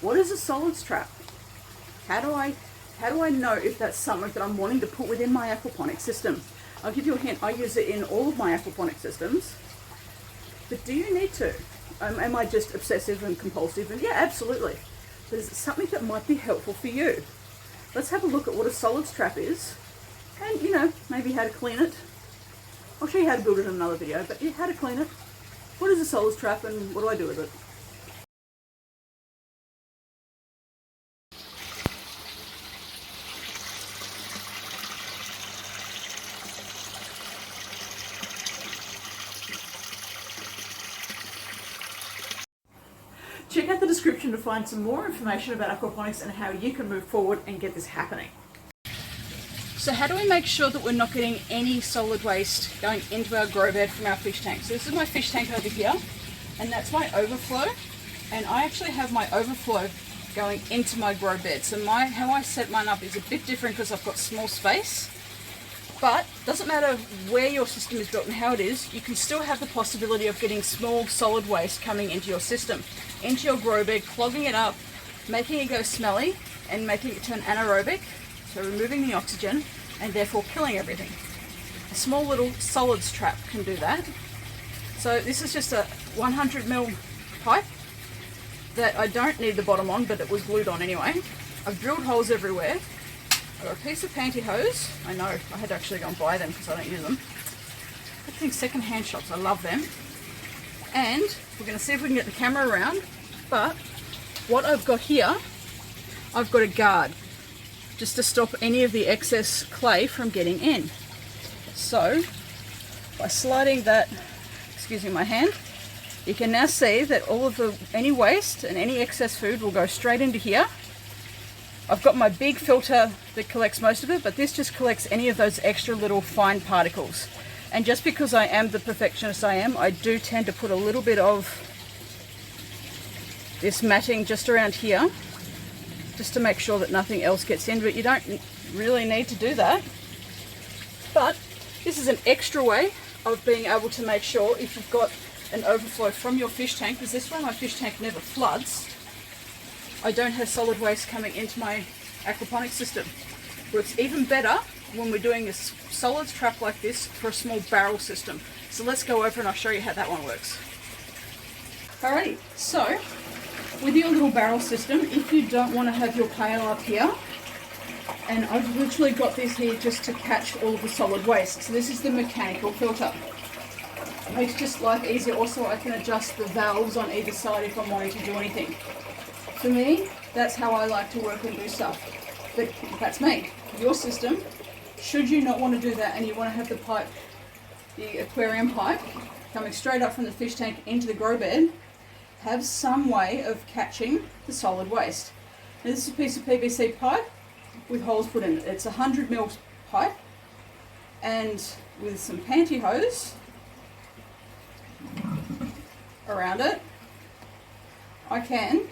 What is a solids trap? How do I know if that's something that I'm wanting to put within my aquaponic system? I'll give you a hint. I use it in all of my aquaponic systems. But do you need to? Am I just obsessive and compulsive? And yeah, absolutely. But is it something that might be helpful for you? Let's have a look at what a solids trap is, and you know, maybe how to clean it. I'll show you how to build it in another video, but yeah, how to clean it. What is a solids trap and what do I do with it? Check out the description to find some more information about aquaponics and how you can move forward and get this happening. So how do we make sure that we're not getting any solid waste going into our grow bed from our fish tank? So this is my fish tank over here, and that's my overflow. And I actually have my overflow going into my grow bed. So how I set mine up is a bit different because I've got small space. But it doesn't matter where your system is built and how it is, you can still have the possibility of getting small solid waste coming into your system, into your grow bed, clogging it up, making it go smelly and making it turn anaerobic, so removing the oxygen and therefore killing everything. A small little solids trap can do that. So this is just a 100 ml pipe that I don't need the bottom on, but it was glued on anyway. I've drilled holes everywhere. I've got a piece of pantyhose. I know, I had to actually go and buy them because I don't use them. I think second-hand shops, I love them. And we're going to see if we can get the camera around. But what I've got here, I've got a guard just to stop any of the excess clay from getting in. So by sliding that, excuse me, my hand, you can now see that all of any waste and any excess food will go straight into here. I've got my big filter that collects most of it, but this just collects any of those extra little fine particles. And just because I am the perfectionist I am, I do tend to put a little bit of this matting just around here, just to make sure that nothing else gets in, but you don't really need to do that. But this is an extra way of being able to make sure if you've got an overflow from your fish tank, because this way my fish tank never floods, I don't have solid waste coming into my aquaponics system. Works even better when we're doing this solids trap like this for a small barrel system. So let's go over and I'll show you how that one works. Alrighty, so with your little barrel system, if you don't want to have your pail up here, and I've literally got this here just to catch all of the solid waste. So this is the mechanical filter. It makes just life easier. Also, I can adjust the valves on either side if I'm wanting to do anything. For me, that's how I like to work and do stuff. But that's me. Your system, should you not want to do that and you want to have the pipe, the aquarium pipe, coming straight up from the fish tank into the grow bed, have some way of catching the solid waste. Now this is a piece of PVC pipe with holes put in it. It's a 100 ml pipe, and with some pantyhose around it, I can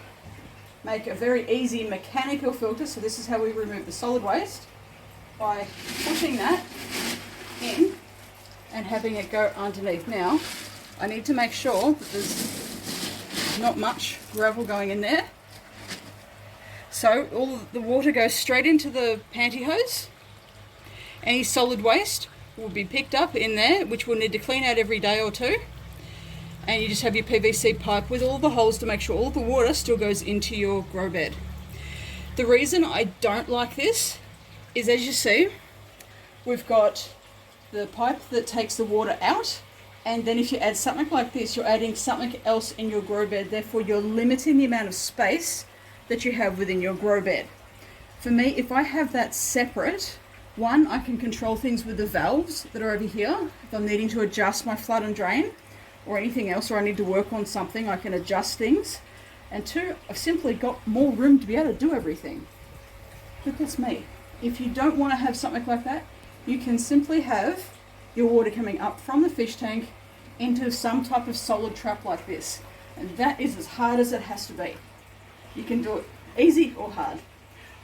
make a very easy mechanical filter. So this is how we remove the solid waste, by pushing that in and having it go underneath. Now I need to make sure that there's not much gravel going in there, so all of the water goes straight into the pantyhose. Any solid waste will be picked up in there, which we'll need to clean out every day or two. And you just have your PVC pipe with all the holes to make sure all the water still goes into your grow bed. The reason I don't like this is, as you see, we've got the pipe that takes the water out, and then if you add something like this, you're adding something else in your grow bed. Therefore, you're limiting the amount of space that you have within your grow bed. For me, if I have that separate, one, I can control things with the valves that are over here. If I'm needing to adjust my flood and drain, or anything else, or I need to work on something, I can adjust things. And two, I've simply got more room to be able to do everything. But that's me. If you don't want to have something like that, you can simply have your water coming up from the fish tank into some type of solid trap like this. And that is as hard as it has to be. You can do it easy or hard.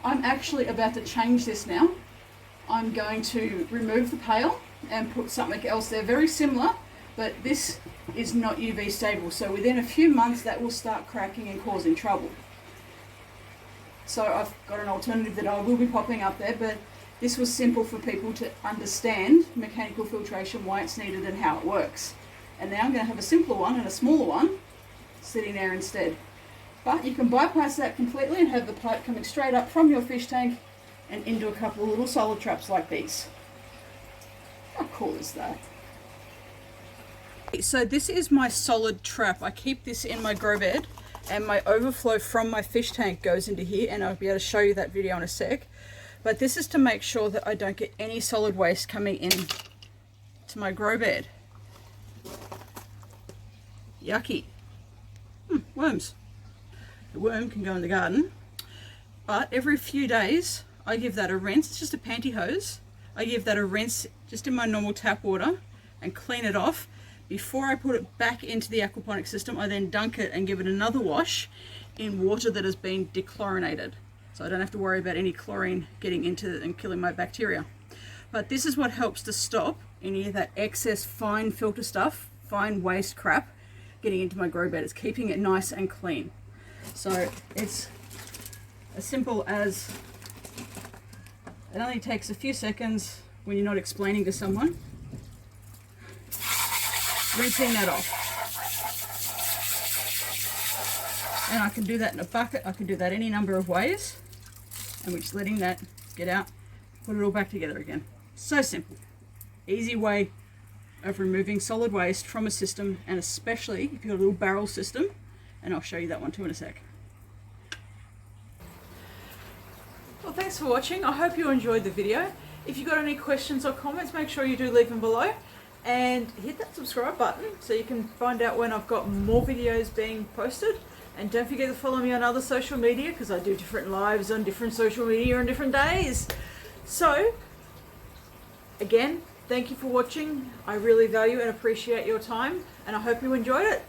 I'm actually about to change this now. I'm going to remove the pail and put something else there, very similar, but this is not UV stable, so within a few months that will start cracking and causing trouble. So I've got an alternative that I will be popping up there, but this was simple for people to understand mechanical filtration, why it's needed and how it works. And now I'm going to have a simpler one and a smaller one sitting there instead. But you can bypass that completely and have the pipe coming straight up from your fish tank and into a couple of little solid traps like these. How cool is that? So this is my solid trap. I keep this in my grow bed, and my overflow from my fish tank goes into here, and I'll be able to show you that video in a sec. But this is to make sure that I don't get any solid waste coming in to my grow bed. Yucky. Worms. The worm can go in the garden. But every few days I give that a rinse. It's just a pantyhose. I give that a rinse just in my normal tap water and clean it off. Before I put it back into the aquaponic system, I then dunk it and give it another wash in water that has been dechlorinated. So I don't have to worry about any chlorine getting into it and killing my bacteria. But this is what helps to stop any of that excess fine filter stuff, fine waste crap getting into my grow bed. It's keeping it nice and clean. So it's as simple as, it only takes a few seconds when you're not explaining to someone. Rinsing that off. And I can do that in a bucket, I can do that any number of ways. And we're just letting that get out, put it all back together again. So simple. Easy way of removing solid waste from a system, and especially if you've got a little barrel system, and I'll show you that one too in a sec. Well, thanks for watching. I hope you enjoyed the video. If you've got any questions or comments, make sure you do leave them below. And hit that subscribe button so you can find out when I've got more videos being posted. And don't forget to follow me on other social media, because I do different lives on different social media on different days. So, again, thank you for watching. I really value and appreciate your time, and I hope you enjoyed it.